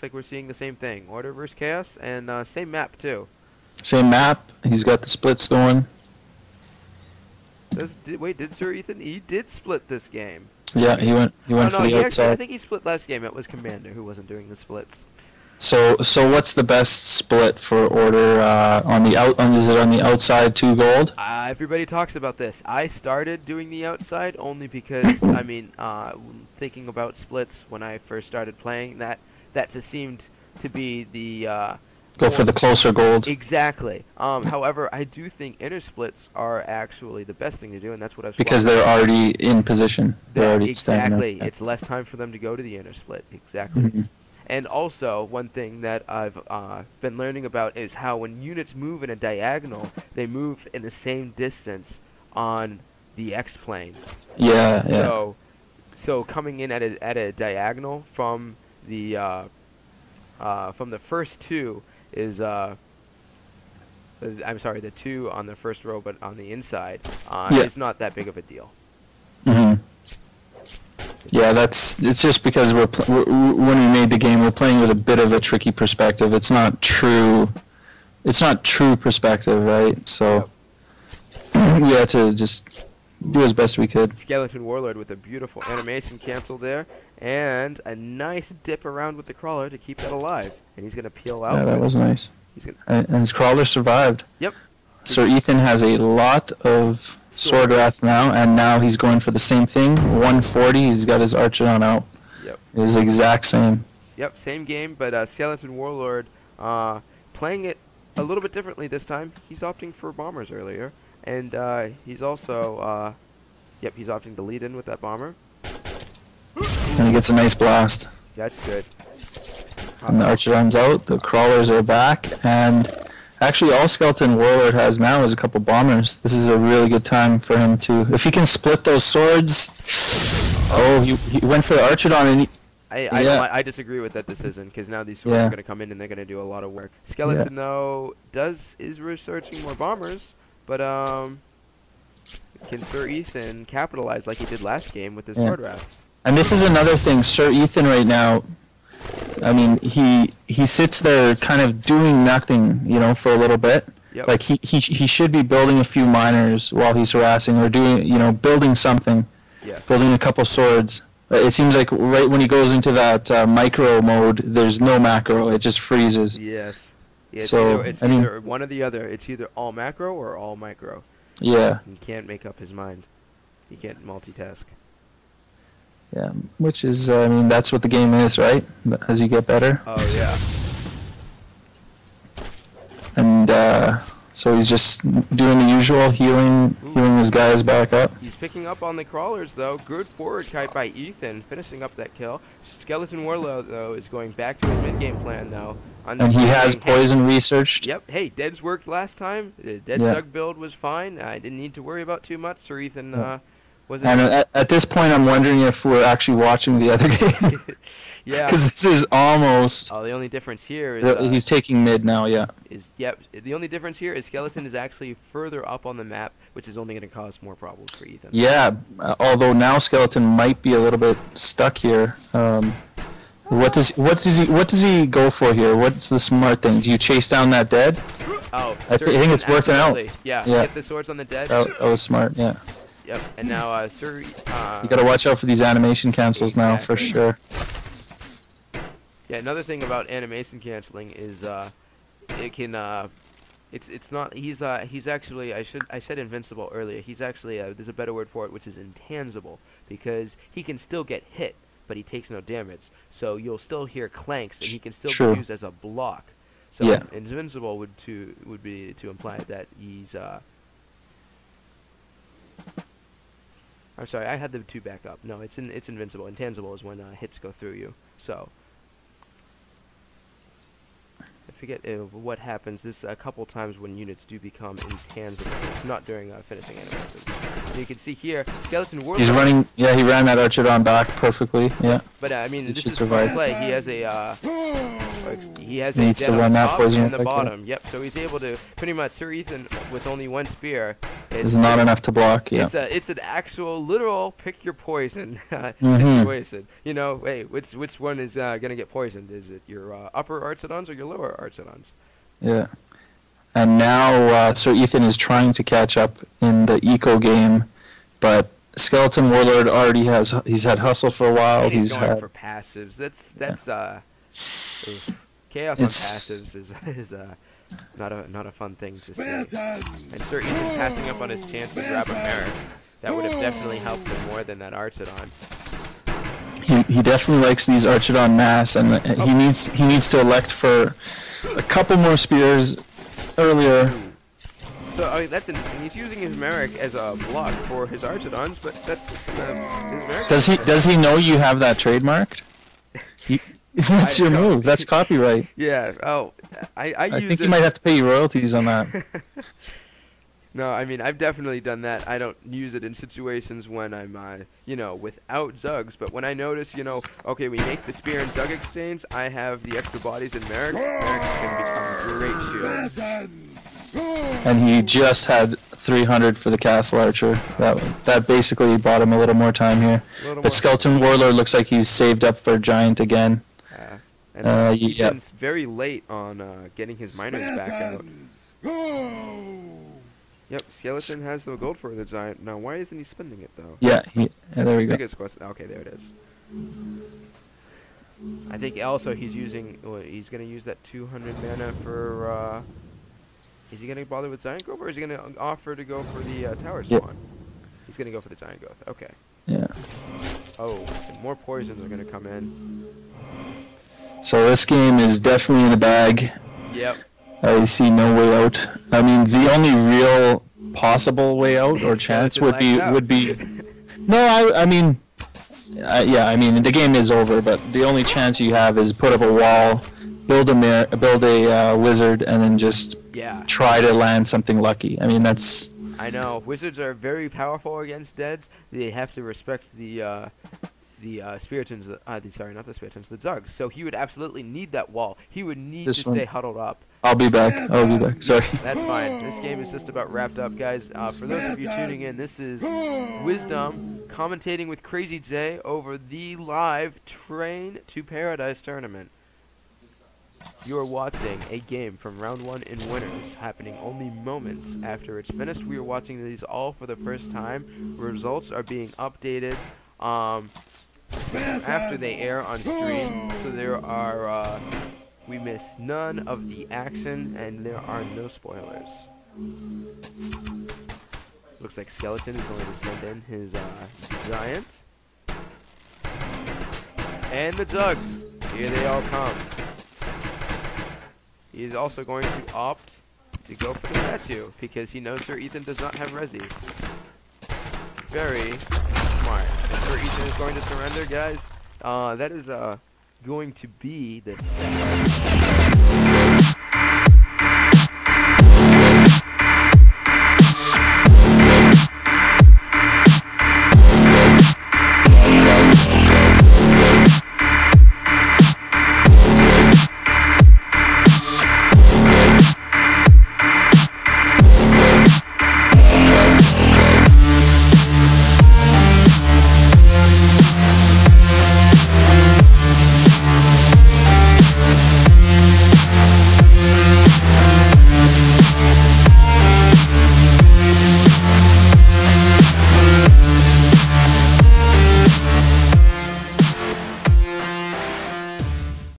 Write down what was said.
like we're seeing the same thing. Order versus Chaos, and same map too. Same map. He's got the splits going. Wait, did sirEthan? He did split this game. Yeah, he went for the outside. Actually, I think he split last game. It was Commander who wasn't doing the splits. So what's the best split for Order is it on the outside 2 gold? Everybody talks about this. I started doing the outside only because I mean, thinking about splits when I first started playing, that just seemed to be the Go for the closer gold. Exactly. However, I do think inner splits are actually the best thing to do, and that's what I've because they're already in position. They're already exactly. standing. It's less time for them to go to the inner split. Exactly. And also, one thing that I've been learning about is how when units move in a diagonal, they move in the same distance on the X-plane. Yeah. So coming in at a diagonal from the first 2 is I'm sorry, the 2 on the first row, but on the inside is not that big of a deal. Yeah, it's just because when we made the game, we're playing with a bit of a tricky perspective. It's not true perspective, right? So we had to just do as best we could. Skeleton Warlord with a beautiful animation cancel there, and a nice dip around with the crawler to keep that alive. And he's gonna peel out. Yeah, that was nice. And his crawler survived. Yep. sirEthan has a lot of Sword Wrath now, and now he's going for the same thing. 140. He's got his Archidon out. Yep. It's the exact same. Yep, same game, but Skeleton Warlord playing it a little bit differently this time. He's opting for bombers earlier, and he's also he's opting to lead in with that bomber. And he gets a nice blast. That's good. And the Archidon's out. The crawlers are back, and actually, all Skeleton Warlord has now is a couple bombers. This is a really good time for him to... If he can split those swords... Oh, he went for the Archidon, and I disagree with that decision, because now these swords are going to come in and they're going to do a lot of work. Skeleton, though, is researching more bombers, but can sirEthan capitalize like he did last game with his Sword Wraths? And this is another thing. sirEthan right now... I mean, he sits there kind of doing nothing, for a little bit. Yep. Like he should be building a few miners while he's harassing, or doing, building something, building a couple swords. It seems like right when he goes into that micro mode, there's no macro. It just freezes. Yes. Yeah, it's I mean, either one or the other. It's either all macro or all micro. Yeah. He can't make up his mind. He can't multitask. Yeah, which is, I mean, that's what the game is, right? As you get better. Oh, yeah. And so he's just doing the usual, healing his guys back up. He's picking up on the crawlers, though. Good forward kite by Ethan, finishing up that kill. Skeleton Warlord, though, is going back to his mid-game plan, though. And he has poison researched. Yep. Hey, Dead's worked last time. The Dead Zug build was fine. I didn't need to worry about too much. sirEthan and at this point, I'm wondering if we're actually watching the other game. Yeah. Because this is almost... Oh, the only difference here is... he's taking mid now, The only difference here is Skeleton is actually further up on the map, which is only going to cause more problems for Ethan. Yeah, although now Skeleton might be a little bit stuck here. What does he go for here? What's the smart thing? Do you chase down that dead? Oh, I think it's working out. Yeah, get the swords on the dead. That was smart, yeah. Yep, and now you gotta watch out for these animation cancels now, for sure. Yeah, another thing about animation canceling is it can it's not he's actually I said invincible earlier. He's actually there's a better word for it, which is intangible, because he can still get hit, but he takes no damage. So you'll still hear clanks, and he can still be used as a block. So invincible would be to imply that he's I'm sorry, I had the 2 back up. No, it's invincible. Intangible is when hits go through you. So I forget what happens. This a couple times when units do become intangible. It's not during finishing animations. You can see here, Skeleton Warlord. He's running. Yeah, he ran that Archidon back perfectly. Yeah. But I mean, this is smart play. He has a But he has He needs to on run that top poison and the effect, yeah. bottom. Yep. So he's able to pretty much sirEthan with only one spear. It's not enough to block. Yeah. It's an actual literal pick your poison Mm-hmm. situation. You know, hey, which one is gonna get poisoned? Is it your upper Archidons or your lower Archidons? Yeah. And now sirEthan is trying to catch up in the eco game, but Skeleton Warlord already he's had hustle for a while. And he's going had for passives. That's chaos on passives is not a fun thing to see. And sirEthan passing up on his chance to grab a Merrick, that would have definitely helped him more than that Archidon. He definitely likes these Archidon mass, and he needs to elect for a couple more spears earlier. So I mean, that's interesting. He's using his Merrick as a block for his Archidons, but that's just his Merrick. Does he know you have that trademarked? That's your move. That's copyright. Yeah. Oh, I think you might have to pay you royalties on that. No, I mean, I've definitely done that. I don't use it in situations when I'm, without Zugs. But when I notice, okay, we make the Spear and Zug exchange, I have the extra bodies and Merricks. Merricks can become great shields. And he just had 300 for the Castle Archer. That basically bought him a little more time here. But Skeleton Warlord looks like he's saved up for Giant again. And he's been very late on getting his miners back out. Yep, Skeleton has the gold for the Giant. Now, why isn't he spending it, though? Yeah, there we go. Biggest question. Okay, there it is. I think also he's going to use that 200 mana for, is he going to bother with Giant Growth, or is he going to offer to go for the Tower Spawn? Yep. He's going to go for the Giant Growth. Okay. Yeah. Oh, and more poisons are going to come in. So this game is definitely in the bag. Yep. I see no way out. I mean, the only real possible way out or chance would be No, I mean, yeah, I mean the game is over, but the only chance you have is put up a wall, build a wizard, and then just try to land something lucky. I mean, that's. I know wizards are very powerful against deads. They have to respect the Spiritans, sorry, not the Spiritans, the Zugs. So he would absolutely need that wall. He would need to stay huddled up. I'll be back. Sorry. That's fine. This game is just about wrapped up, guys. For those of you tuning in, this is WyzDM commentating with Crazy Jay over the live Train to Paradise tournament. You are watching a game from round 1 in winners, happening only moments after it's finished. We are watching these all for the first time. Results are being updated after they air on stream, so there are we miss none of the action and there are no spoilers. Looks like Skeleton is going to send in his Giant and the Jugs. Here they all come. He is also going to opt to go for the statue because he knows sirEthan does not have Resi. Very smart. And sirEthan is going to surrender, guys. That is going to be the set.